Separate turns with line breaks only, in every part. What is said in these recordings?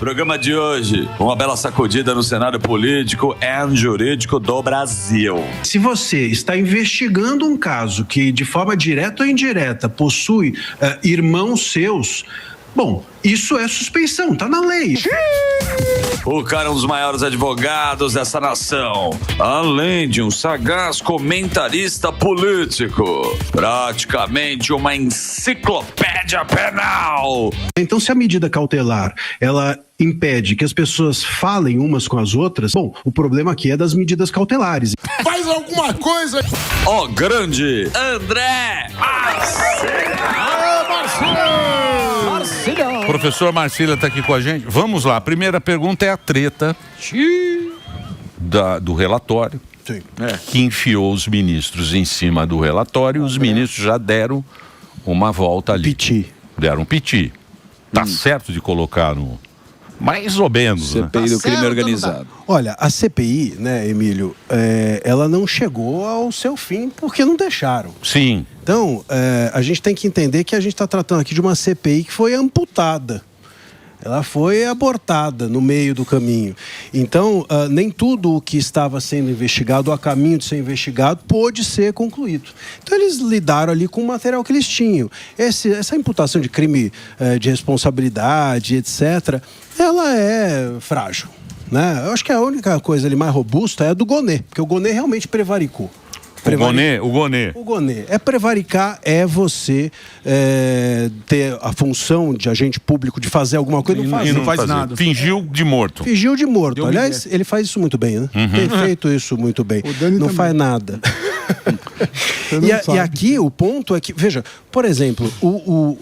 Programa de hoje, uma bela sacudida no cenário político e jurídico do Brasil.
Se você está investigando um caso que, de forma direta ou indireta, possui irmãos seus, bom, isso é suspeição, tá na lei.
O cara é um dos maiores advogados dessa nação, além de um sagaz comentarista político, praticamente uma enciclopédia penal.
Então, se a medida cautelar, ela impede que as pessoas falem umas com as outras, bom, o problema aqui é das medidas cautelares.
Faz alguma coisa!
Ó, grande André
Marcília! Professor Marcília está aqui com a gente. Vamos lá, a primeira pergunta é a treta do relatório.
Sim.
Que enfiou os ministros em cima do relatório. Os ministros já deram uma volta ali. Deram um piti. Tá certo de colocar no... Mais ou menos,
CPI do crime organizado.
Olha, a CPI, né, Emílio, ela não chegou ao seu fim porque não deixaram.
Sim.
Então, a gente tem que entender que a gente está tratando aqui de uma CPI que foi amputada. Ela foi abortada no meio do caminho. Então, nem tudo o que estava sendo investigado, a caminho de ser investigado, pôde ser concluído. Então, eles lidaram ali com o material que eles tinham. Essa imputação de crime de responsabilidade, etc., ela é frágil, né? Eu acho que a única coisa ali mais robusta é a do Gonê, porque o Gonê realmente prevaricou.
O Gonê.
Prevaricar é você ter a função de agente público de fazer alguma coisa e não faz nada.
Fingiu de morto.
Aliás, ele faz isso muito bem, né? Tem feito isso muito bem. Não faz nada. E aqui o ponto é que, veja, por exemplo,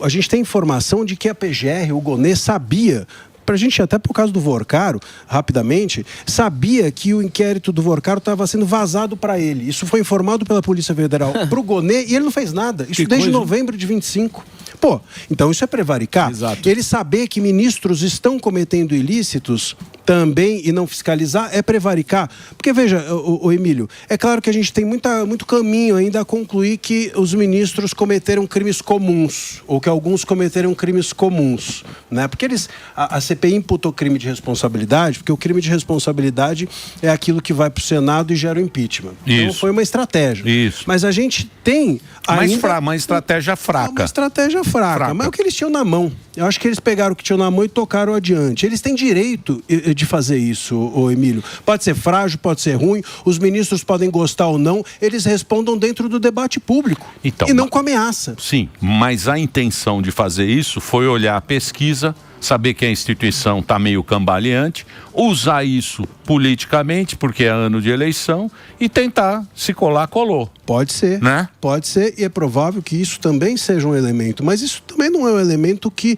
a gente tem informação de que a PGR, o Gonê, sabia... Pra gente, até por causa do Vorcaro, rapidamente, sabia que o inquérito do Vorcaro estava sendo vazado para ele. Isso foi informado pela Polícia Federal pro Gonê e ele não fez nada. Isso desde novembro de 25. Pô, então isso é prevaricar.
Exato.
Ele saber que ministros estão cometendo ilícitos também e não fiscalizar é prevaricar. Porque, veja, o Emílio, é claro que a gente tem muito caminho ainda a concluir que os ministros cometeram crimes comuns, ou que alguns cometeram crimes comuns, né? Porque a CPI imputou crime de responsabilidade, porque o crime de responsabilidade é aquilo que vai para o Senado e gera o impeachment.
Isso.
Então foi uma estratégia.
Isso.
Mas a gente tem ainda...
Uma estratégia fraca.
Uma estratégia fraca. Mas é o que eles tinham na mão. Eu acho que eles pegaram o que tinham na mão e tocaram adiante. Eles têm direito de fazer isso, Emílio. Pode ser frágil, pode ser ruim, os ministros podem gostar ou não, eles respondam dentro do debate público.
Então,
e não com ameaça.
Sim, mas a intenção de fazer isso foi olhar a pesquisa, saber que a instituição está meio cambaleante, usar isso politicamente, porque é ano de eleição, e tentar se colar, colou.
Pode ser,
né?
Pode ser, e é provável que isso também seja um elemento, mas isso também não é um elemento que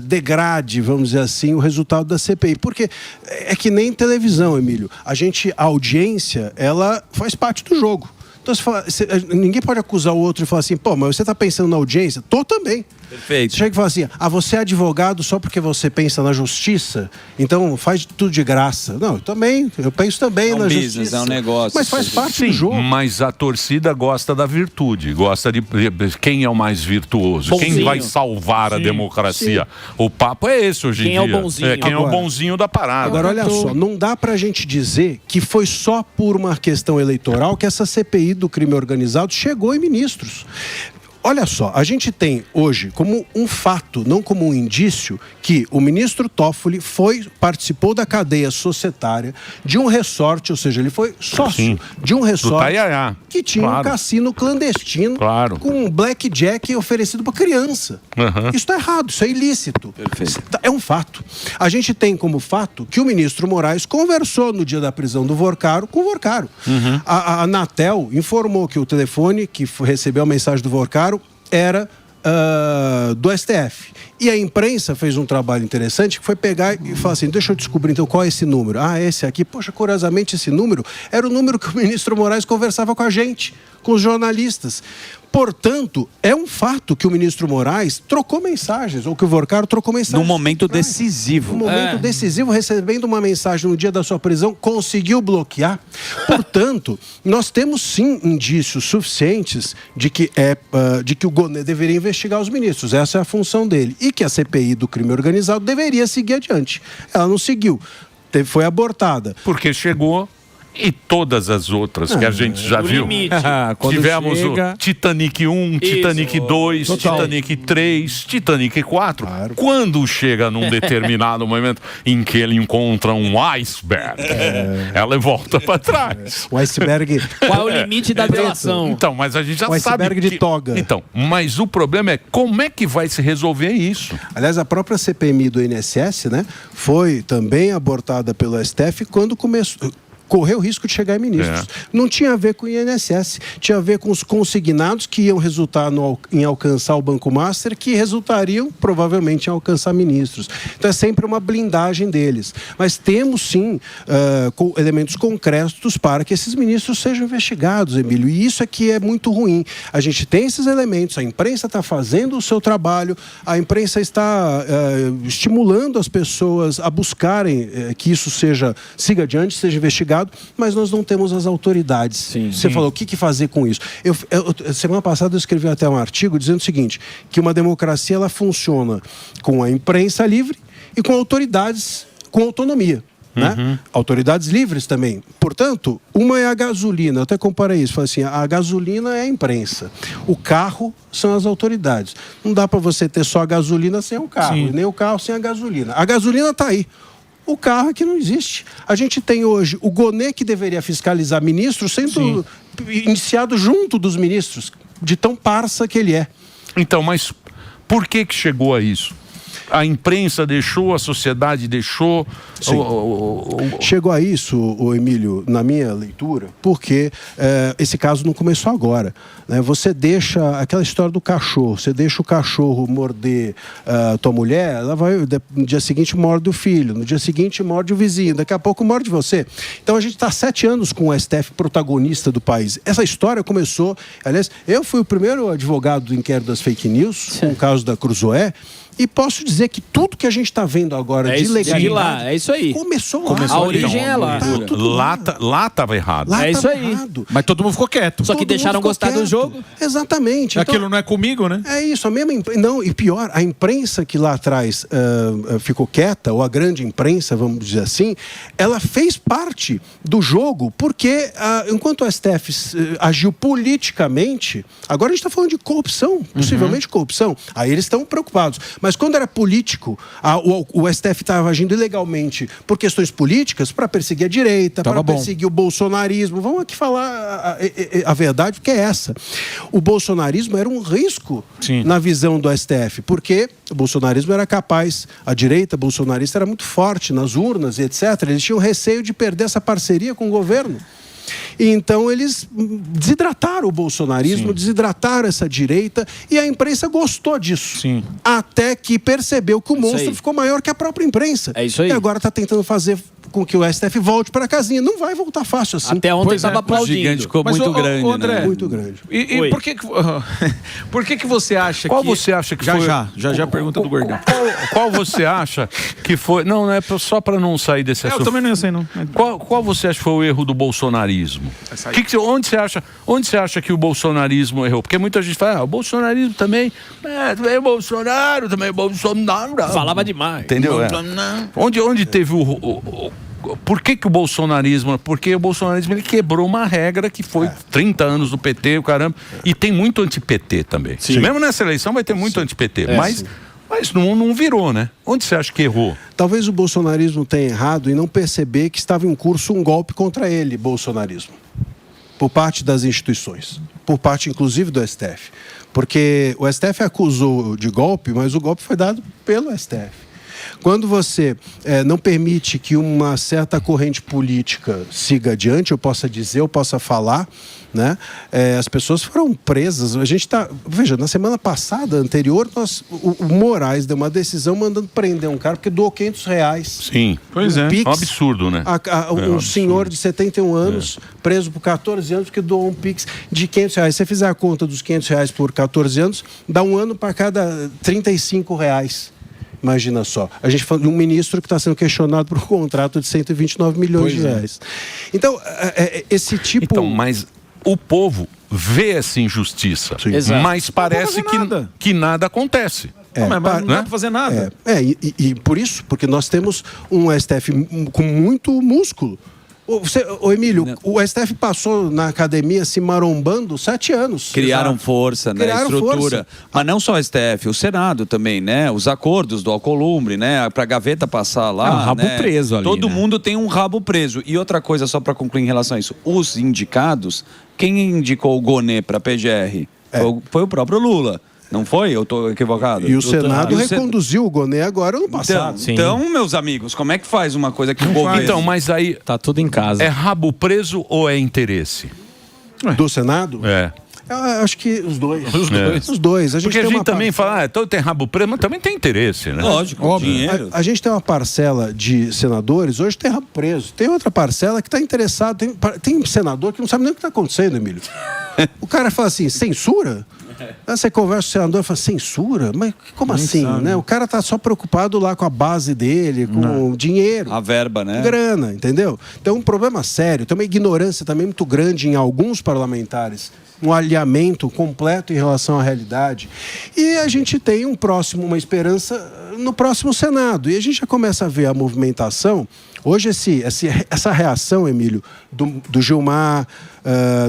degrade, vamos dizer assim, o resultado da CPI, porque é que nem televisão, Emílio. A audiência, ela faz parte do jogo. Então, ninguém pode acusar o outro e falar assim, pô, mas você está pensando na audiência? Tô também.
Perfeito.
Você chega e fala assim, você é advogado só porque você pensa na justiça? Então faz tudo de graça. Não, eu penso também na
business,
justiça.
É um negócio.
Mas faz parte do jogo.
Mas a torcida gosta da virtude, gosta de quem é o mais virtuoso,
Bonzinho.
quem vai salvar a democracia. Sim. O papo é esse hoje em dia.
Quem é o bonzinho?
Quem é o bonzinho da parada.
Agora, olha só, não dá pra gente dizer que foi só por uma questão eleitoral que essa CPI do crime organizado chegou em ministros. Olha só, a gente tem hoje como um fato, não como um indício, que o ministro Toffoli participou da cadeia societária de um resort, ou seja, ele foi sócio de um resort que tinha um cassino clandestino com um blackjack oferecido para criança. Isso está errado, isso é ilícito.
Perfeito.
É um fato. A gente tem como fato que o ministro Moraes conversou no dia da prisão do Vorcaro com o Vorcaro. A Anatel informou que o telefone que recebeu a mensagem do Vorcaro era do STF. E a imprensa fez um trabalho interessante que foi pegar e falar assim, deixa eu descobrir então qual é esse número. Esse aqui, poxa, curiosamente esse número era o número que o ministro Moraes conversava com a gente com os jornalistas. Portanto, é um fato que o ministro Moraes trocou mensagens, ou que o Vorcaro trocou mensagens.
Num momento decisivo.
Num momento decisivo, recebendo uma mensagem no dia da sua prisão, conseguiu bloquear. Portanto, nós temos sim indícios suficientes de que o Gonê deveria investigar os ministros. Essa é a função dele. E que a CPI do crime organizado deveria seguir adiante. Ela não seguiu. Foi abortada.
Porque chegou... E todas as outras que a gente já viu. Tivemos o Titanic 1, Titanic 2, Titanic 3, Titanic 4. Claro. Quando chega num determinado momento em que ele encontra um iceberg, ela volta para trás.
O iceberg...
Qual é o limite da delação?
Então, mas a gente já
o
sabe
iceberg de toga.
Então, mas o problema é como é que vai se resolver isso?
Aliás, a própria CPMI do INSS, né, foi também abortada pelo STF quando correu o risco de chegar em ministros. Não tinha a ver com o INSS, tinha a ver com os consignados que iam resultar em alcançar o Banco Master, que resultariam provavelmente em alcançar ministros. Então é sempre uma blindagem deles. Mas temos sim elementos concretos para que esses ministros sejam investigados, Emílio. E isso é que é muito ruim. A gente tem esses elementos, a imprensa está fazendo o seu trabalho, a imprensa está estimulando as pessoas a buscarem que isso siga adiante, seja investigado, mas nós não temos as autoridades. Você falou, o que fazer com isso? Semana passada eu escrevi até um artigo dizendo o seguinte, que uma democracia ela funciona com a imprensa livre e com autoridades com autonomia. Né? Autoridades livres também. Portanto, uma é a gasolina. Eu até comparei isso. Falei assim, a gasolina é a imprensa. O carro são as autoridades. Não dá para você ter só a gasolina sem o carro, e nem o carro sem a gasolina. A gasolina está aí. O carro é que não existe. A gente tem hoje o Gonê, que deveria fiscalizar ministros, sendo iniciado junto dos ministros, de tão parça que ele é.
Então, mas por que chegou a isso? A imprensa deixou, a sociedade deixou.
Chegou a isso, Emílio, na minha leitura, porque esse caso não começou agora. Né? Você deixa aquela história do cachorro, você deixa o cachorro morder tua mulher, ela vai, no dia seguinte morde o filho, no dia seguinte morde o vizinho, daqui a pouco morde você. Então a gente está 7 anos com o STF protagonista do país. Essa história começou, aliás, eu fui o primeiro advogado do inquérito das fake news, com o caso da Cruzoé. E posso dizer que tudo que a gente está vendo agora de legalidade...
É isso aí.
Começou lá.
A origem é lá.
Lá estava errado.
É isso aí.
Mas todo mundo ficou quieto.
Só que deixaram gostar do jogo.
Exatamente.
Aquilo então, não é comigo, né?
É isso. A mesma não, e pior, a imprensa que lá atrás ficou quieta, ou a grande imprensa, vamos dizer assim, ela fez parte do jogo, porque enquanto o STF agiu politicamente, agora a gente está falando de corrupção, possivelmente corrupção. Aí eles estão preocupados. Mas quando era político, o STF estava agindo ilegalmente por questões políticas, para perseguir a direita, para perseguir o bolsonarismo. Vamos aqui falar a verdade, porque é essa. O bolsonarismo era um risco na visão do STF, porque o bolsonarismo era capaz, a direita bolsonarista era muito forte nas urnas e etc. Eles tinham receio de perder essa parceria com o governo. E então eles desidrataram o bolsonarismo, desidrataram essa direita, e a imprensa gostou disso. Até que percebeu que o monstro ficou maior que a própria imprensa.
É isso aí.
E agora está tentando fazer com que o STF volte para a casinha. Não vai voltar fácil assim.
Até ontem estava aplaudindo.
O gigante ficou muito grande,
André,
né?
Muito grande.
E por que você acha
Qual
que...
você acha que foi...
Já pergunta do Gordão.
Qual você acha que foi... Não é só para não sair desse assunto.
Eu também não sei, não.
Qual você acha que foi o erro do bolsonarismo? Onde você acha que o bolsonarismo errou? Porque muita gente fala, o bolsonarismo também é Bolsonaro, também é Bolsonaro.
Falava demais.
Entendeu? Onde teve por que o bolsonarismo? Porque o bolsonarismo ele quebrou uma regra que foi 30 anos do PT, o caramba. E tem muito anti-PT também. Mesmo nessa eleição vai ter muito anti-PT. Mas não virou, né? Onde você acha que errou?
Talvez o bolsonarismo tenha errado em não perceber que estava em curso um golpe contra ele, bolsonarismo. Por parte das instituições. Por parte, inclusive, do STF. Porque o STF acusou de golpe, mas o golpe foi dado pelo STF. Quando você não permite que uma certa corrente política siga adiante, eu possa dizer, eu possa falar, né? As pessoas foram presas. A gente tá... Veja, na semana passada, anterior, o Moraes deu uma decisão mandando prender um cara porque doou R$500.
Sim.
Pois é.
Pix,
É um absurdo, né?
Um senhor de 71 anos, preso por 14 anos, porque doou um Pix de R$500. Se você fizer a conta dos R$500 por 14 anos, dá um ano para cada R$35. Imagina só. A gente fala de um ministro que está sendo questionado por um contrato de 129 milhões de reais. Então, esse tipo...
Então, mas o povo vê essa injustiça,
Exato.
mas parece que nada acontece.
Mas não dá pra fazer nada.
E por isso, porque nós temos um STF com muito músculo. Ô Emílio, o STF passou na academia se marombando 7 anos.
Criaram força, né?
Criaram
Estrutura.
força.
Mas não só o STF, o Senado também, né? Os acordos do Alcolumbre, né? Pra gaveta passar lá.
É um rabo
né?
preso ali,
Todo
né?
mundo tem um rabo preso. E outra coisa, só pra concluir em relação a isso: os indicados, quem indicou o Gonê pra PGR? Foi o próprio Lula. Não foi? Eu tô equivocado?
E o Senado
E o
reconduziu o Gonê agora no passado.
Então, meus amigos, como é que faz uma coisa que o governo...
Então, mas aí
Tá tudo em casa.
é rabo preso ou é interesse?
Do Senado? Eu acho que os dois. Os dois.
Porque a gente também fala, então tem rabo preso, mas também tem interesse, né?
Lógico, dinheiro.
A gente tem uma parcela de senadores, hoje tem rabo preso. Tem outra parcela que está interessado. Tem senador que não sabe nem o que está acontecendo, Emílio. O cara fala assim, censura? Aí você conversa com o senador e fala, censura? Mas como assim, né? O cara tá só preocupado lá com a base dele, com o dinheiro.
A verba, né?
Grana, entendeu? Então, um problema sério. Tem uma ignorância também muito grande em alguns parlamentares. Um alinhamento completo em relação à realidade. E a gente tem uma esperança no próximo Senado. E a gente já começa a ver a movimentação. Hoje, essa reação, Emílio, do Gilmar,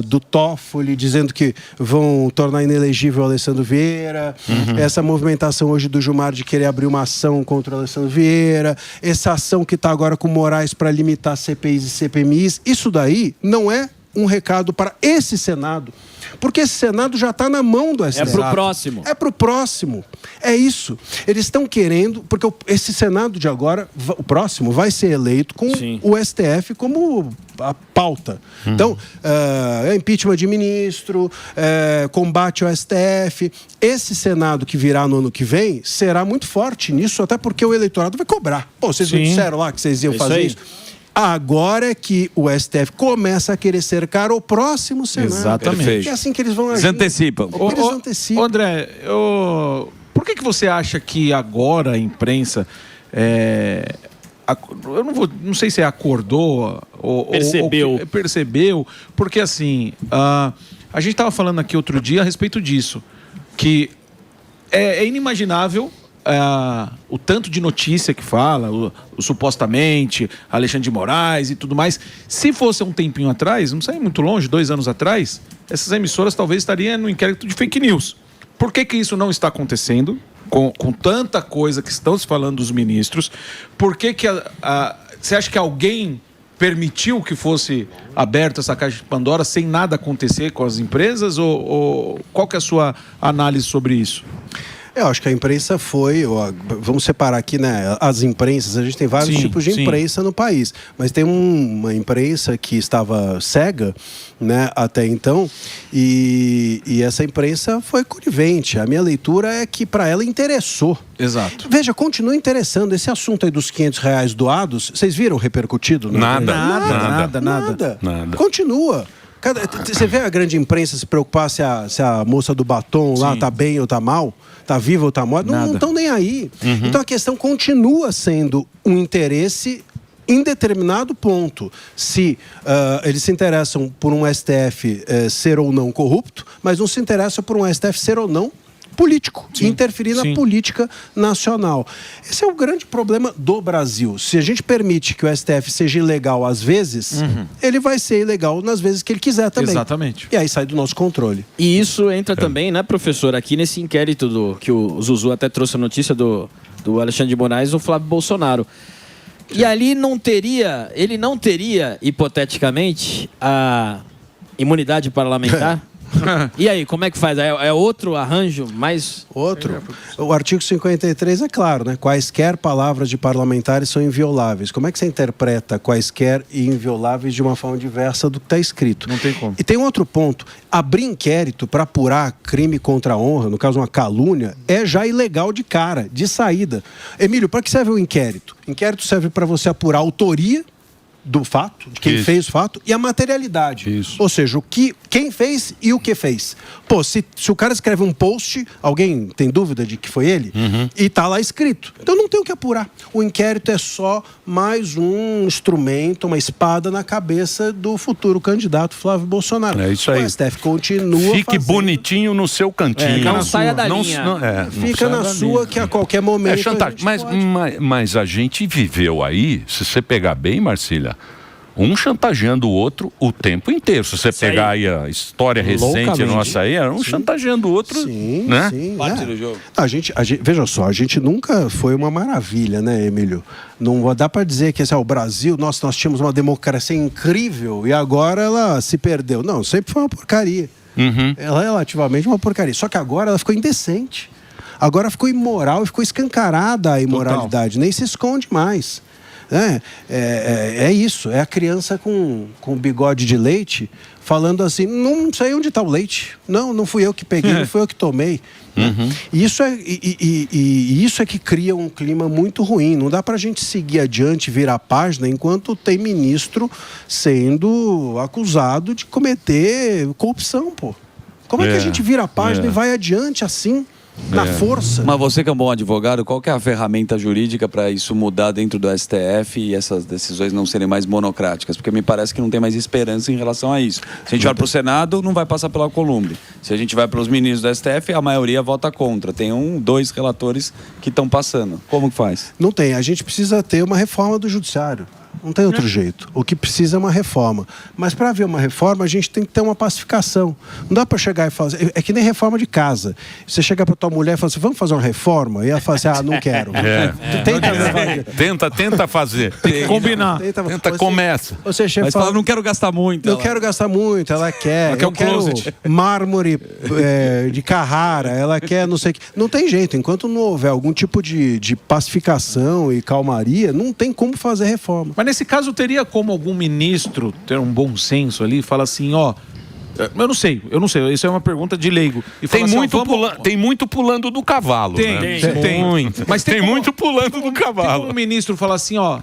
do Toffoli, dizendo que vão tornar inelegível o Alessandro Vieira, essa movimentação hoje do Gilmar de querer abrir uma ação contra o Alessandro Vieira, essa ação que está agora com o Moraes para limitar CPIs e CPMIs, isso daí não é um recado para esse Senado, porque esse Senado já está na mão do STF.
É pro próximo.
É pro próximo. É isso. Eles estão querendo, porque esse Senado de agora, o próximo, vai ser eleito com o STF como a pauta. Então, impeachment de ministro, combate ao STF. Esse Senado que virá no ano que vem será muito forte nisso, até porque o eleitorado vai cobrar. Pô, vocês não disseram lá que vocês iam fazer isso? Agora é que o STF começa a querer cercar o próximo Senado.
Exatamente.
É assim que eles vão agir.
Eles antecipam.
Eles antecipam.
André, por que você acha que agora a imprensa... eu não sei se acordou ou percebeu, porque assim, a gente estava falando aqui outro dia a respeito disso, que é inimaginável o tanto de notícia que fala, o supostamente, Alexandre de Moraes e tudo mais. Se fosse um tempinho atrás, não sei, muito longe, 2 anos atrás, essas emissoras talvez estariam no inquérito de fake news. Por que isso não está acontecendo? Com tanta coisa que estão se falando dos ministros, por que você acha que alguém permitiu que fosse aberta essa caixa de Pandora sem nada acontecer com as empresas? Ou qual que é a sua análise sobre isso?
Eu acho que a imprensa vamos separar aqui, né? As imprensas, a gente tem vários tipos de imprensa no país, mas tem uma imprensa que estava cega, né, até então, e essa imprensa foi conivente. A minha leitura é que para ela interessou.
Exato.
Veja, continua interessando. Esse assunto aí dos R$500 doados, vocês viram repercutido? Nada. Continua. Você vê a grande imprensa se preocupar se a moça do batom lá tá bem ou tá mal? Tá viva ou tá morta? Não estão nem aí. Então a questão continua sendo um interesse em determinado ponto. Se eles se interessam por um STF ser ou não corrupto, mas não se interessam por um STF ser ou não político, interferir na política nacional. Esse é o grande problema do Brasil. Se a gente permite que o STF seja ilegal às vezes, ele vai ser ilegal nas vezes que ele quiser também.
Exatamente.
E aí sai do nosso controle.
E isso entra também, né, professor, aqui nesse inquérito que o Zuzu até trouxe a notícia do Alexandre de Moraes, o Flávio Bolsonaro. E ali ele não teria, hipoteticamente, a imunidade parlamentar? E aí, como é que faz? É outro arranjo mais...
Outro. O artigo 53 é claro, né? Quaisquer palavras de parlamentares são invioláveis. Como é que você interpreta quaisquer e invioláveis de uma forma diversa do que está escrito?
Não tem como.
E tem um outro ponto. Abrir inquérito para apurar crime contra a honra, no caso uma calúnia, é já ilegal de cara, de saída. Emílio, para que serve o inquérito? Inquérito serve para você apurar a autoria do fato, de quem fez o fato, e a materialidade.
Isso.
Ou seja, quem fez e o que fez. Pô, se o cara escreve um post, alguém tem dúvida de que foi ele? E tá lá escrito. Então não tem o que apurar. O inquérito é só mais um instrumento, uma espada na cabeça do futuro candidato Flávio Bolsonaro.
É isso aí.
O STF continua
Fique bonitinho no seu cantinho.
não saia da linha.
Fica na sua, que a qualquer momento...
É chantagem. Mas a gente viveu aí, se você pegar bem, Marcília, um chantageando o outro o tempo inteiro. Se você pegar aí a história recente nossa aí, era um chantageando o outro, né?
Sim,
Parte do jogo.
A gente, veja só, a gente nunca foi uma maravilha, né, Emílio? Não dá para dizer que o Brasil, nós tínhamos uma democracia incrível e agora ela se perdeu. Não, sempre foi uma porcaria. Ela é relativamente uma porcaria. Só que agora ela ficou indecente. Agora ficou imoral e ficou escancarada a imoralidade. Nem se esconde mais. É isso, é a criança com bigode de leite falando assim, não sei onde está o leite, não fui eu que peguei, não fui eu que tomei. Isso é que cria um clima muito ruim. Não dá para a gente seguir adiante, virar a página, enquanto tem ministro sendo acusado de cometer corrupção, pô. Como é que a gente vira a página e vai adiante assim? Na força.
Mas você que é um bom advogado, qual que é a ferramenta jurídica para isso mudar dentro do STF e essas decisões não serem mais monocráticas? Porque me parece que não tem mais esperança em relação a isso. Se a gente vai para o Senado, não vai passar pela Columbre. Se a gente vai para os ministros do STF, a maioria vota contra. Tem 2 relatores que estão passando. Como que faz?
Não tem. A gente precisa ter uma reforma do judiciário. Não tem outro jeito. O que precisa é uma reforma. Mas para haver uma reforma, a gente tem que ter uma pacificação. Não dá para chegar e falar assim, é que nem reforma de casa. Você chega para tua mulher e fala assim, vamos fazer uma reforma? E ela fala assim, não quero.
Tenta fazer. Tem que combinar. Começa.
Você chega
Mas fala, não quero gastar muito.
Não quero gastar muito. Ela quer
um closet.
Mármore de Carrara. Ela quer não sei o que. Não tem jeito. Enquanto não houver algum tipo de pacificação e calmaria, não tem como fazer reforma.
Mas nesse caso, teria como algum ministro ter um bom senso ali e falar assim, ó... Eu não sei. Isso é uma pergunta de leigo. E
tem,
assim,
tem muito pulando do cavalo.
Tem muito. Mas
tem muito pulando do cavalo.
Tem como o ministro falar assim, ó...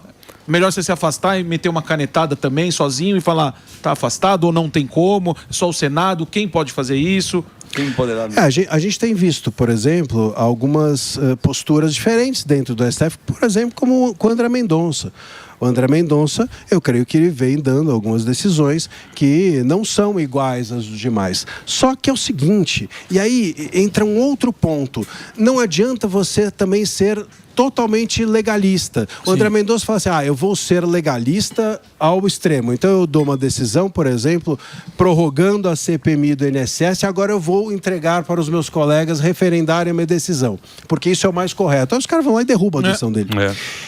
Melhor você se afastar e meter uma canetada também, sozinho, e falar, tá afastado ou não tem como, só o Senado, quem pode fazer isso?
Quem poderá...
A gente tem visto, por exemplo, algumas posturas diferentes dentro do STF, por exemplo, como com o André Mendonça. O André Mendonça, eu creio que ele vem dando algumas decisões que não são iguais às dos demais. Só que é o seguinte, e aí entra um outro ponto. Não adianta você também ser totalmente legalista. O André Mendonça fala assim, eu vou ser legalista ao extremo. Então eu dou uma decisão, por exemplo, prorrogando a CPMI do INSS, e agora eu vou entregar para os meus colegas referendarem a minha decisão, porque isso é o mais correto. Aí os caras vão lá e derrubam a decisão dele.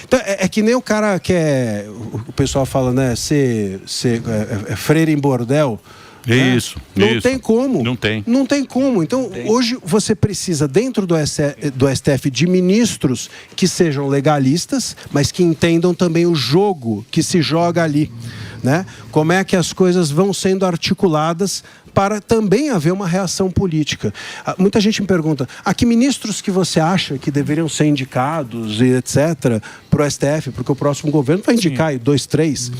Então é que nem o cara que o pessoal fala, né, ser freire em bordel.
Isso.
Não tem como.
Não tem
como. Então, hoje você precisa, dentro do STF, de ministros que sejam legalistas, mas que entendam também o jogo que se joga ali. Né? Como é que as coisas vão sendo articuladas para também haver uma reação política. Muita gente me pergunta, que ministros que você acha que deveriam ser indicados e etc. para o STF, porque o próximo governo vai indicar 2, 3.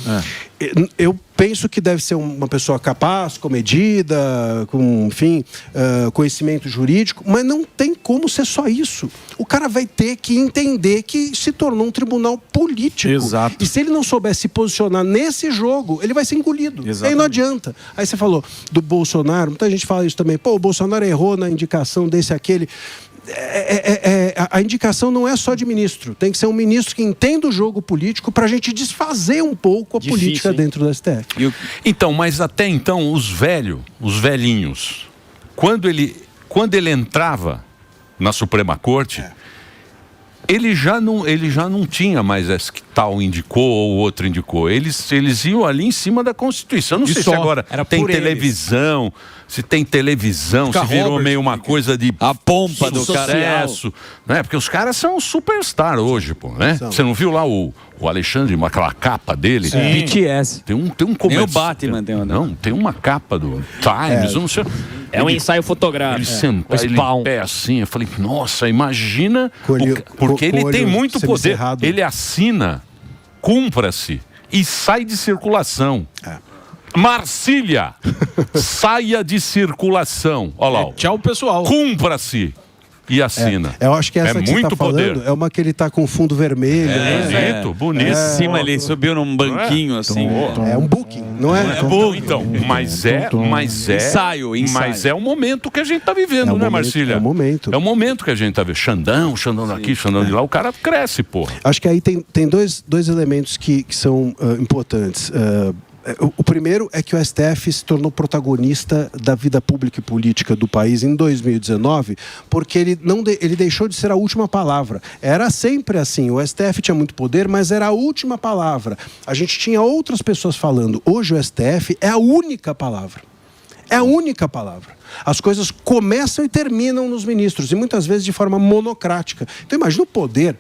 Eu penso que deve ser uma pessoa capaz, comedida, com, enfim, conhecimento jurídico, mas não tem como ser só isso. O cara vai ter que entender que se tornou um tribunal político.
Exato.
E se ele não souber se posicionar nesse jogo, ele vai ser engolido.
Exatamente.
Aí não adianta. Aí você falou do Bolsonaro, muita gente fala isso também. Pô, o Bolsonaro errou na indicação desse, aquele. A indicação não é só de ministro. Tem que ser um ministro que entenda o jogo político para a gente desfazer um pouco a política dentro do STF.
Então, mas até então, os velhinhos, quando ele entrava na Suprema Corte, ele já não tinha mais esse que tal indicou ou outro indicou. Eles iam ali em cima da Constituição. Não sei se agora tem televisão, se virou meio uma coisa de
a pompa do
sucesso, né? Porque os caras são superstar hoje, pô, né? Você não viu lá o Alexandre, aquela capa dele?
BTS.
Tem um comercial.
Nem o Batman tem uma.
Não, tem uma capa do Times, eu não sei.
É um ensaio fotográfico.
Ele sentou em pé assim, eu falei, nossa, imagina, porque ele tem muito poder. Ele assina, cumpra-se e sai de circulação. Marcília, saia de circulação. Olha lá.
Tchau, pessoal.
Cumpra-se e assina.
Eu acho que essa que
muito
você tá falando
poder.
é uma que ele tá com fundo vermelho.
Bonito.
Em cima ele subiu num banquinho assim.
É um booking, não é?
Então, mas é
ensaio.
Mas é o momento que a gente tá vivendo, né, Marcília?
É o momento.
É o momento que a gente tá vivendo. Xandão daqui, Xandão de lá, o cara cresce, pô.
Acho que aí tem dois elementos que são importantes. O primeiro é que o STF se tornou protagonista da vida pública e política do país em 2019, porque ele deixou de ser a última palavra. Era sempre assim, o STF tinha muito poder, mas era a última palavra. A gente tinha outras pessoas falando. Hoje o STF é a única palavra. É a única palavra. As coisas começam e terminam nos ministros, e muitas vezes de forma monocrática. Então imagina o poder,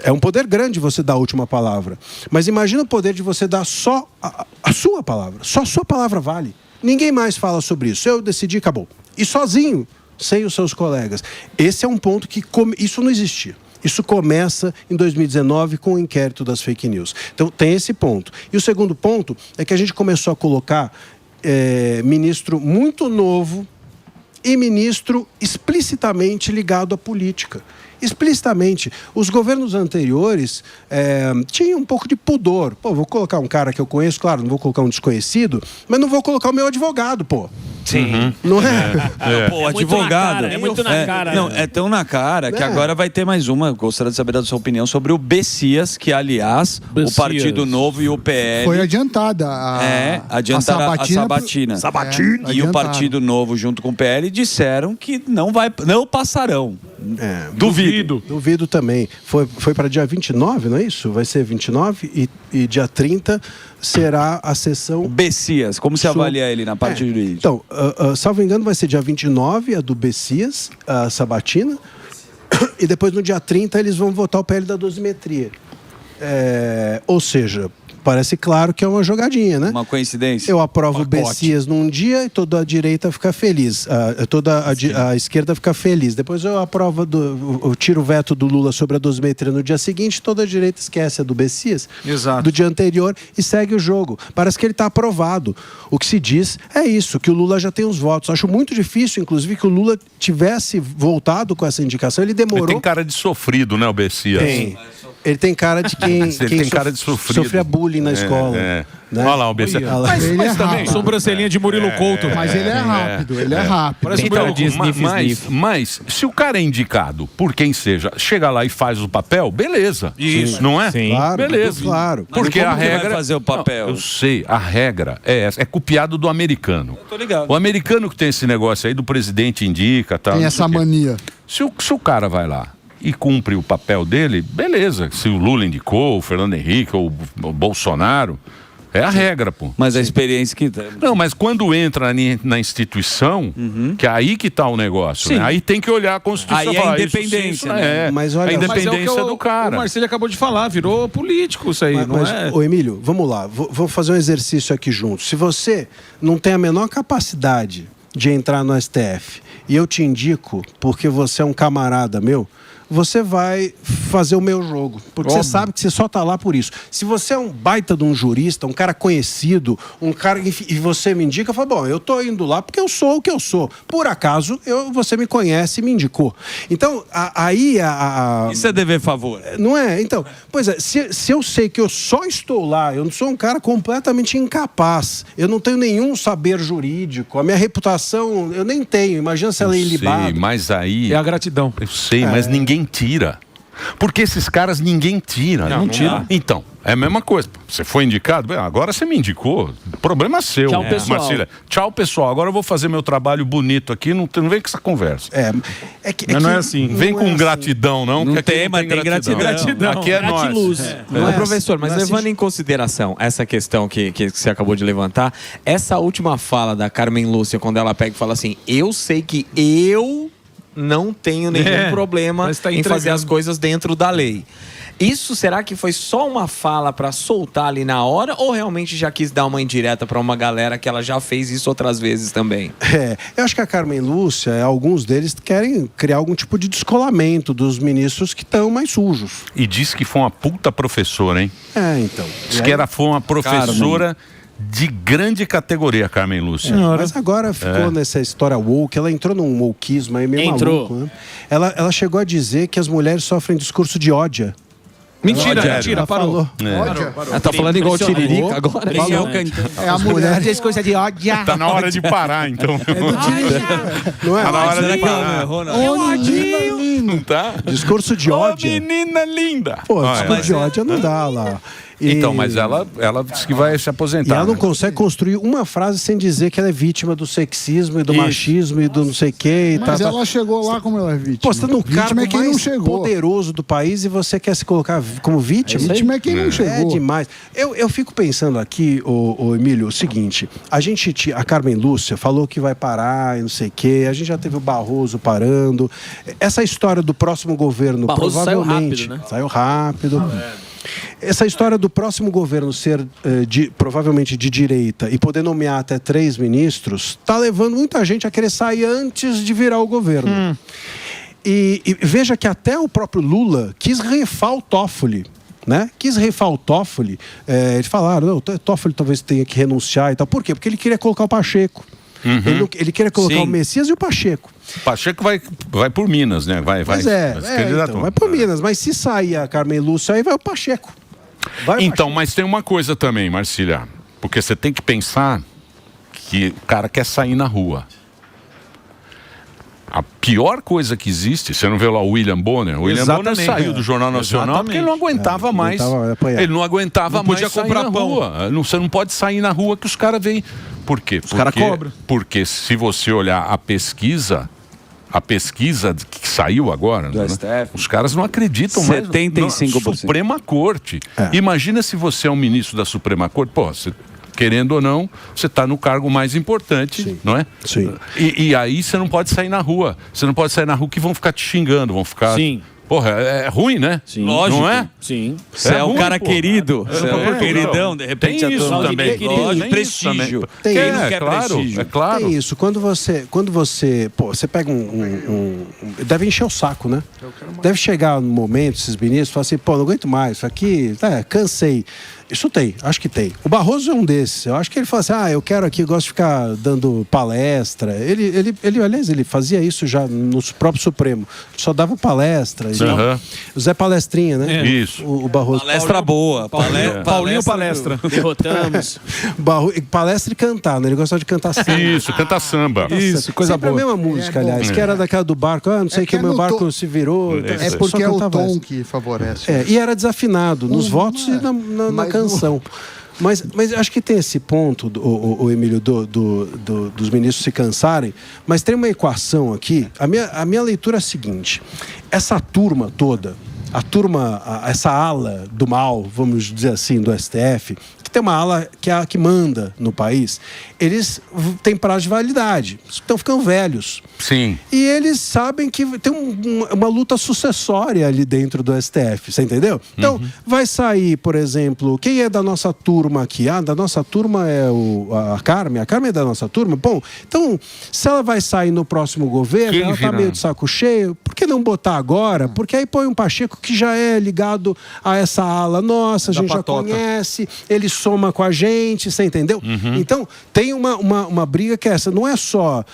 é um poder grande você dar a última palavra, mas imagina o poder de você dar só a sua palavra, só a sua palavra vale. Ninguém mais fala sobre isso, eu decidi, acabou. E sozinho, sem os seus colegas. Esse é um ponto que isso não existia. Isso começa em 2019 com o inquérito das fake news. Então tem esse ponto. E o segundo ponto é que a gente começou a colocar ministro muito novo e ministro explicitamente ligado à política. Explicitamente. Os governos anteriores tinham um pouco de pudor. Pô, vou colocar um cara que eu conheço, claro, não vou colocar um desconhecido, mas não vou colocar o meu advogado, pô.
Sim.
Não é?
Pô, advogado.
É muito na cara.
Não, é tão na cara que agora vai ter mais uma. Gostaria de saber da sua opinião sobre o Bessias, que, aliás, o Partido Novo e o PL.
Foi adiantada
adiantaram a Sabatina. E o Partido Novo, junto com o PL, disseram que não passarão.
Duvido também. Foi para dia 29, não é isso? Vai ser 29 e dia 30 será a sessão...
O Bessias, como se avalia ele na parte jurídica?
Então, salvo engano, vai ser dia 29 a do Bessias, a Sabatina, e depois no dia 30 eles vão votar o PL da dosimetria. Ou seja... Parece claro que é uma jogadinha, né?
Uma coincidência.
Eu aprovo o Bessias num dia e toda a direita fica feliz. Toda a esquerda fica feliz. Depois eu aprovo, eu tiro o veto do Lula sobre a dosimetria no dia seguinte, toda a direita esquece a do Bessias do dia anterior e segue o jogo. Parece que ele está aprovado. O que se diz é isso, que o Lula já tem os votos. Acho muito difícil, inclusive, que o Lula tivesse voltado com essa indicação. Ele demorou...
Ele tem cara de sofrido, né, o Bessias?
Tem. Ele tem cara de quem
tem cara de sofrido.
Sofria bullying na escola. Né?
Olha lá o Bessias.
Mas também, sobrancelhinha de Murilo Couto.
Mas ele é rápido, ele é rápido.
Parece
mas se o cara é indicado por quem seja, chega lá e faz o papel, beleza.
Isso.
Não é?
Sim.
Claro,
beleza.
Claro.
Porque
como
a regra...
vai fazer o papel?
Não, eu sei, a regra é essa. É copiado do americano.
Eu tô ligado.
O americano que tem esse negócio aí do presidente indica, tal.
Tem essa mania.
Se o cara vai lá e cumpre o papel dele, beleza. Se o Lula indicou, o Fernando Henrique ou o Bolsonaro, é a regra, pô.
Mas a experiência que...
Não, mas quando entra na instituição, que é aí que tá o negócio, né? Aí tem que olhar a Constituição.
Aí é a independência, né?
Mas olha,
a independência do cara.
O Marcelo acabou de falar, virou político isso aí, não é?
Ô Emílio, vamos lá, vou fazer um exercício aqui juntos. Se você não tem a menor capacidade de entrar no STF e eu te indico porque você é um camarada meu, você vai fazer o meu jogo. Porque você sabe que você só está lá por isso. Se você é um baita de um jurista, um cara conhecido, um cara e você me indica, eu falo, bom, eu estou indo lá porque eu sou o que eu sou. Por acaso, você me conhece e me indicou. Então, aí...
Isso é dever favor.
Não é? Então, pois é, se eu sei que eu só estou lá, eu não sou um cara completamente incapaz, eu não tenho nenhum saber jurídico, a minha reputação eu nem tenho, imagina se ela é ilibada.
Mas aí...
É a gratidão.
Eu sei, mas ninguém tira. Porque esses caras ninguém tira.
Não tira.
Então, é a mesma coisa. Você foi indicado, bem, agora você me indicou. Problema seu.
Tchau, pessoal.
Marcília. Tchau, pessoal. Agora eu vou fazer meu trabalho bonito aqui. Não vem com essa conversa.
Não é assim.
Vem com gratidão, não.
Não
que aqui
tem, mas tem gratidão.
Aqui é
Gratiluz.
nós.
Professor, mas levando em consideração essa questão que você acabou de levantar, essa última fala da Carmen Lúcia, quando ela pega e fala assim, eu sei que eu não tenho nenhum problema
mas tá
em fazer
entregando.
as coisas dentro da lei. Isso será que foi só uma fala para soltar ali na hora ou realmente já quis dar uma indireta para uma galera que ela já fez isso outras vezes também?
Eu acho que a Carmen Lúcia, alguns deles querem criar algum tipo de descolamento dos ministros que estão mais sujos.
E disse que foi uma puta professora, hein?
Então.
Diz que foi uma professora de grande categoria, Carmen Lúcia.
Mas agora ficou nessa história woke, ela entrou num wokeismo aí meio maluco, né? Ela chegou a dizer que as mulheres sofrem discurso de ódio.
Mentira,
Ela
parou.
falou.
Ela tá falando igual o Tiririca agora.
É a mulher diz coisa de ódio.
Tá na hora de parar, então.
Não é?
Tá na hora de parar. Não tá?
Discurso de
Ô,
ódio.
menina linda!
Pô, discurso de ódio não dá lá.
Então, mas ela disse que vai se
E
aposentar.
ela não
né?
consegue construir uma frase sem dizer que ela é vítima do sexismo e do machismo e do não sei o quê.
Mas ela chegou lá como ela é vítima.
Pô, você tá no
Vítima
cargo
é quem não
mais
chegou.
poderoso do país e você quer se colocar como vítima?
Vítima é quem não
É
chegou.
demais. Eu fico pensando aqui, ô Emílio, o seguinte: a Carmen Lúcia falou que vai parar e não sei o quê, a gente já teve o Barroso parando. Essa história do próximo governo,
Barroso saiu
provavelmente.
rápido, né?
Saiu rápido. Essa história do próximo governo ser provavelmente de direita e poder nomear até 3 ministros está levando muita gente a querer sair antes de virar o governo. E veja que até o próprio Lula quis rifar o Toffoli. Né? Quis rifar o Toffoli. Eles falaram, não, o Toffoli talvez tenha que renunciar e tal. Por quê? Porque ele queria colocar o Pacheco. Ele queria colocar o Messias e o Pacheco.
Pacheco vai por Minas, né? Vai
Mas então, vai por Minas. Mas se sair a Carmen Lúcia, aí vai o Pacheco.
Então, mas tem uma coisa também, Marcília. Porque você tem que pensar que o cara quer sair na rua. A pior coisa que existe, você não vê lá o William Bonner? O William Bonner saiu do Jornal Nacional porque ele não aguentava mais. Ele não aguentava mais
podia
sair
comprar
na
pão.
rua. Você não pode sair na rua que os caras vêm. Por quê? Os
caras cobram.
Porque se você olhar a pesquisa que saiu agora, né? Os caras não acreditam mais
75%.
na Suprema Corte. Imagina se você é um ministro da Suprema Corte, você, querendo ou não, você está no cargo mais importante, não é?
Sim.
E aí você não pode sair na rua. Você não pode sair na rua que vão ficar te xingando, vão ficar...
Sim.
Porra, é ruim, né?
Sim.
Lógico. Não é?
Sim.
Você é um
ruim,
cara
pô.
querido. Você é um queridão, de repente
Tem isso
turma-
também.
Tem
prestígio.
Tem
Quem
isso.
não quer prestígio?
É claro.
Tem isso. Quando você pega deve encher o saco, né? Deve chegar no momento, esses ministros, falar assim, pô, não aguento mais, isso aqui, cansei. Isso tem, acho que tem. O Barroso é um desses. Eu acho que ele fala assim, eu quero aqui, eu gosto de ficar dando palestra. Aliás, ele fazia isso já no próprio Supremo. Só dava palestra. O Zé Palestrinha, né?
Isso.
O Barroso.
Palestra boa.
Paulinho Palestra.
Derrotamos.
Palestra e cantar, né? Ele gostava de cantar samba.
Isso, canta samba.
Isso, coisa
Sempre
boa.
a mesma música,
bom.
aliás, que era daquela do barco. Não sei que o meu barco se virou.
É
Só
porque é o
cantava
tom
essa.
que favorece.
E era desafinado nos votos e na
Mas
canção. Mas acho que tem esse ponto, o Emílio, dos ministros se cansarem, mas tem uma equação aqui. A minha leitura é a seguinte: essa turma toda, essa ala do mal, vamos dizer assim, do STF, que tem uma ala que é a que manda no país, eles têm prazo de validade, estão ficando velhos.
Sim.
E eles sabem que tem uma luta sucessória ali dentro do STF, você entendeu? Então, vai sair, por exemplo, quem é da nossa turma aqui? Da nossa turma é a Carmen é da nossa turma? Bom, então, se ela vai sair no próximo governo,
Quem
ela tá
virá?
meio de saco cheio, por que não botar agora? Porque aí põe um Pacheco que já é ligado a essa ala nossa, a gente já
patota.
conhece, ele soma com a gente, você entendeu? Então, tem uma briga que é essa, não é só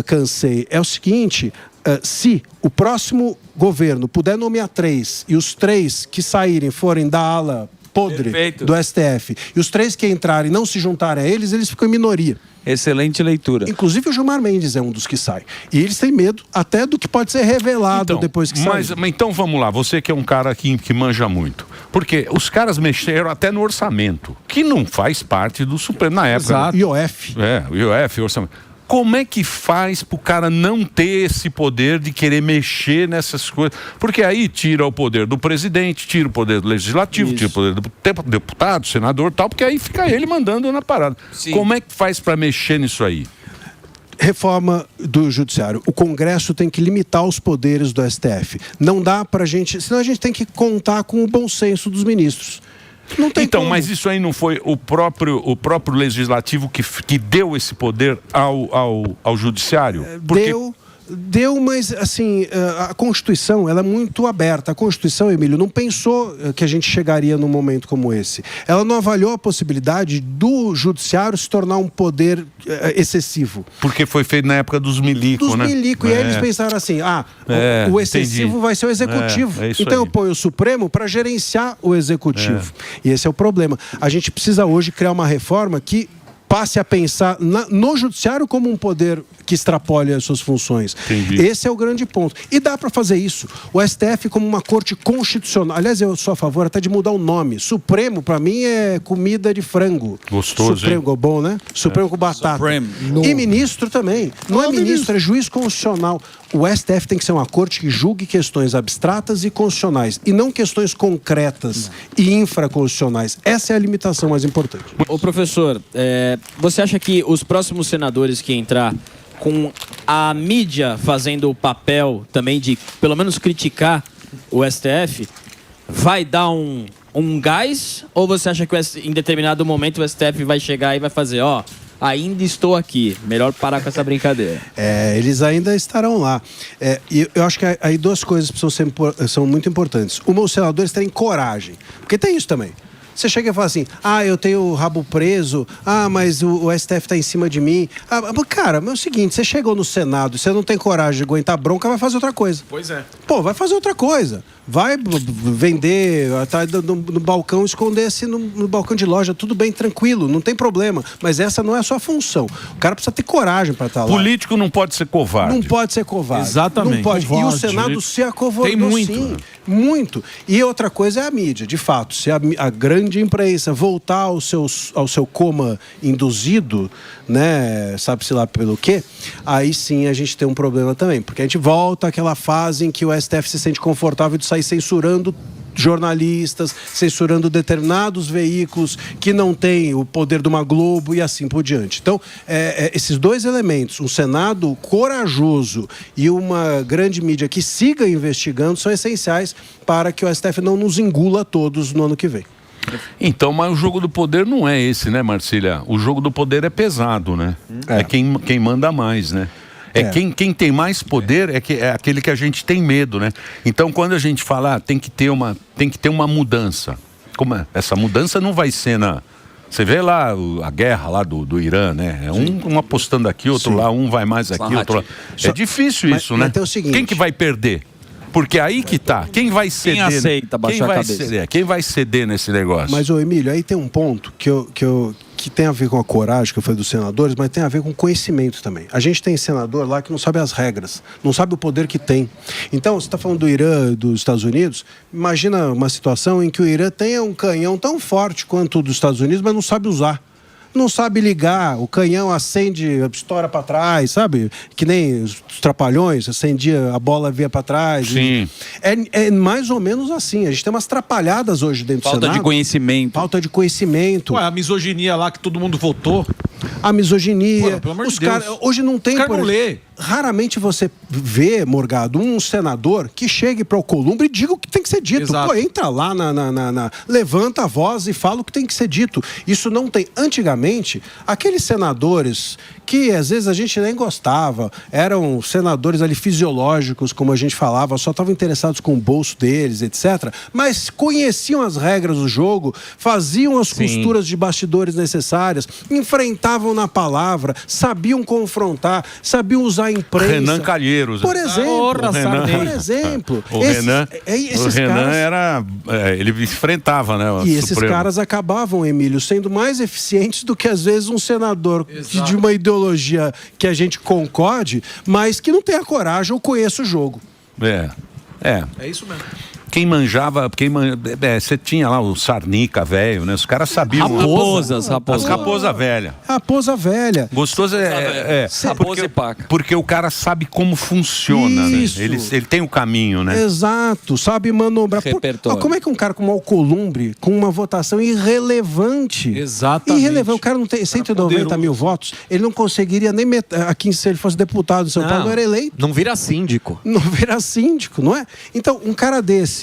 cansei, é o seguinte, se o próximo governo puder nomear 3 e os 3 que saírem forem da ala podre
Perfeito.
do STF. E os 3 que entrarem e não se juntarem a eles ficam em minoria.
Excelente leitura.
Inclusive o Gilmar Mendes é um dos que sai. E eles têm medo até do que pode ser revelado depois que sai.
Mas então vamos lá, você que é um cara que manja muito. Porque os caras mexeram até no orçamento, que não faz parte do Supremo na época.
Exato. IOF.
O IOF, orçamento. Como é que faz pro cara não ter esse poder de querer mexer nessas coisas? Porque aí tira o poder do presidente, tira o poder do legislativo, tira o poder do deputado, senador e tal, porque aí fica ele mandando na parada.
Sim.
Como é que faz para mexer nisso aí?
Reforma do judiciário. O Congresso tem que limitar os poderes do STF. Não dá pra gente... Senão a gente tem que contar com o bom senso dos ministros. Não tem
então,
como.
mas isso aí não foi o próprio legislativo que deu esse poder ao judiciário? Porque...
Deu, mas assim, a Constituição, ela é muito aberta. A Constituição, Emílio, não pensou que a gente chegaria num momento como esse. Ela não avaliou a possibilidade do judiciário se tornar um poder excessivo.
Porque foi feito na época dos milicos, né?
Dos milicos. E aí eles pensaram assim, o excessivo
entendi.
vai ser o executivo.
É isso
então
aí.
eu ponho o Supremo para gerenciar o executivo. E esse é o problema. A gente precisa hoje criar uma reforma que passe a pensar no judiciário como um poder que extrapole as suas funções.
Entendi.
Esse é o grande ponto. E dá para fazer isso. O STF como uma corte constitucional. Aliás, eu sou a favor até de mudar o nome. Supremo, para mim, é comida de frango.
Gostoso,
Supremo, bom, né? Supremo com batata.
Supreme.
E ministro também. Não é ministro, é juiz constitucional. O STF tem que ser uma corte que julgue questões abstratas e constitucionais, e não questões concretas e infraconstitucionais. Essa é a limitação mais importante.
Ô professor, você acha que os próximos senadores que entrar com a mídia fazendo o papel também de, pelo menos, criticar o STF, vai dar um gás? Ou você acha que em determinado momento o STF vai chegar e vai fazer, ainda estou aqui, melhor parar com essa brincadeira?
Eles ainda estarão lá. E eu acho que aí 2 coisas são muito importantes. Uma, os senadores terem coragem. Porque tem isso também. Você chega e fala assim, eu tenho o rabo preso, mas o STF está em cima de mim. Cara, mas é o seguinte, você chegou no Senado, você não tem coragem de aguentar bronca, vai fazer outra coisa.
Pois é.
Pô, vai fazer outra coisa. Vai vender, atrás no balcão, esconder-se no balcão de loja, tudo bem, tranquilo, não tem problema. Mas essa não é a sua função. O cara precisa ter coragem para estar lá.
Político não pode ser covarde.
Não pode ser covarde.
Exatamente.
Não pode.
Covarde.
E o Senado se acovardou,
Tem muito,
sim.
né?
Muito. E outra coisa é a mídia, de fato. Se a grande imprensa voltar ao seu coma induzido, né, sabe-se lá pelo quê, aí sim a gente tem um problema também. Porque a gente volta àquela fase em que o STF se sente confortável de sair censurando jornalistas, censurando determinados veículos que não têm o poder de uma Globo e assim por diante. Então, esses 2 elementos, um Senado corajoso e uma grande mídia que siga investigando, são essenciais para que o STF não nos engula todos no ano que vem.
Então, mas o jogo do poder não é esse, né, Marcília? O jogo do poder é pesado, né? É quem manda mais, né? Quem tem mais poder é aquele que a gente tem medo, né? Então, quando a gente fala, tem que ter uma mudança. Como é? Essa mudança não vai ser Você vê lá a guerra lá do Irã, né? Um apostando aqui, outro lá, um vai mais aqui, outro lá. É difícil isso, né?
Mas tem o seguinte,
quem que vai perder? Porque aí que tá. Quem vai ceder?
Quem aceita baixar a cabeça?
Quem vai ceder nesse negócio?
Mas, Emílio, aí tem um ponto que tem a ver com a coragem, que eu falei dos senadores, mas tem a ver com conhecimento também. A gente tem senador lá que não sabe as regras, não sabe o poder que tem. Então, você está falando do Irã, dos Estados Unidos, imagina uma situação em que o Irã tenha um canhão tão forte quanto o dos Estados Unidos, mas não sabe usar. Não sabe ligar, o canhão acende, estoura para trás, sabe? Que nem os Trapalhões, acendia, a bola via para trás.
Sim.
É mais ou menos assim. A gente tem umas trapalhadas hoje dentro do Senado.
Falta de conhecimento.
Falta de conhecimento.
Ué, a misoginia lá que todo mundo votou.
A misoginia.
Pô, pelo amor de Deus.
Hoje não tem...
Os caras não lê.
Raramente você vê, Morgado, um senador que chegue para o Columbre e diga o que tem que ser dito.
Exato.
Pô, entra lá, levanta a voz e fala o que tem que ser dito. Isso não tem. Antigamente, aqueles senadores que às vezes a gente nem gostava, eram senadores ali fisiológicos, como a gente falava, só estavam interessados com o bolso deles, etc. Mas conheciam as regras do jogo, faziam as costuras de bastidores necessárias, enfrentavam na palavra, sabiam confrontar, sabiam usar a imprensa.
Renan Calheiros.
Por exemplo.
O Renan era... ele enfrentava, né?
E esses caras acabavam, Emílio, sendo mais eficientes do que às vezes um senador de uma ideologia que a gente concorde, mas que não tem a coragem ou conheça o jogo.
É isso mesmo.
Você tinha lá o Sarnica velho, né? Os caras sabiam.
Raposas.
As raposa velha.
Raposa velha.
Gostoso
Raposa e paca.
porque o cara sabe como funciona,
Isso.
né? Ele tem o caminho, né?
Exato, sabe manobrar. Como é que um cara com um Alcolumbre, com uma votação irrelevante...
Exatamente.
Irrelevante, o cara não tem 190 mil votos, ele não conseguiria nem... Aqui, se ele fosse deputado em São Paulo, não era eleito.
Não vira síndico.
Não vira síndico, não é? Então, um cara desse...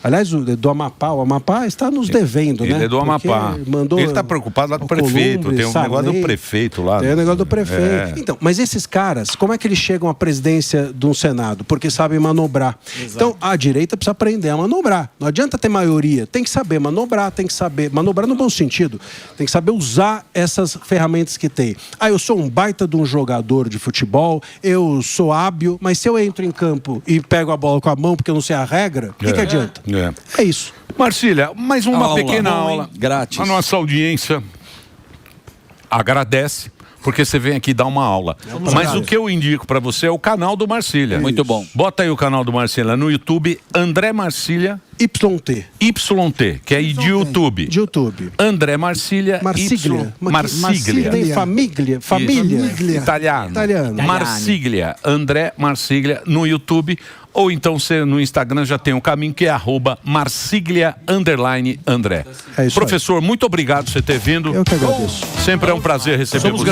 Aliás, do Amapá, o Amapá está nos devendo, né?
Ele é do Amapá. Ele está preocupado lá com o prefeito. Tem um negócio do prefeito lá.
Tem um negócio do prefeito. Então, mas esses caras, como é que eles chegam à presidência de um Senado? Porque sabem manobrar. Exato. Então, a direita precisa aprender a manobrar. Não adianta ter maioria. Tem que saber manobrar, tem que saber... Manobrar no bom sentido. Tem que saber usar essas ferramentas que tem. Eu sou um baita de um jogador de futebol, eu sou hábil, mas se eu entro em campo e pego a bola com a mão porque eu não sei a regra, o que adianta? É isso.
Marcília, mais uma pequena aula.
Grátis.
A nossa audiência agradece, porque você vem aqui dar uma aula. Mas o que eu indico para você é o canal do Marcília.
Muito bom.
Bota aí o canal do Marcília no YouTube, André Marcília
YT,
que é de YouTube.
De YouTube.
André Marcília.
Marsiglia.
Marsiglia.
Família.
Italiano. Marsiglia. André Marsiglia no YouTube. Ou então você no Instagram já tem um caminho que é @Marsiglia_André.
É isso.
Professor, muito obrigado por você ter vindo.
Eu que agradeço.
Sempre é um prazer receber você.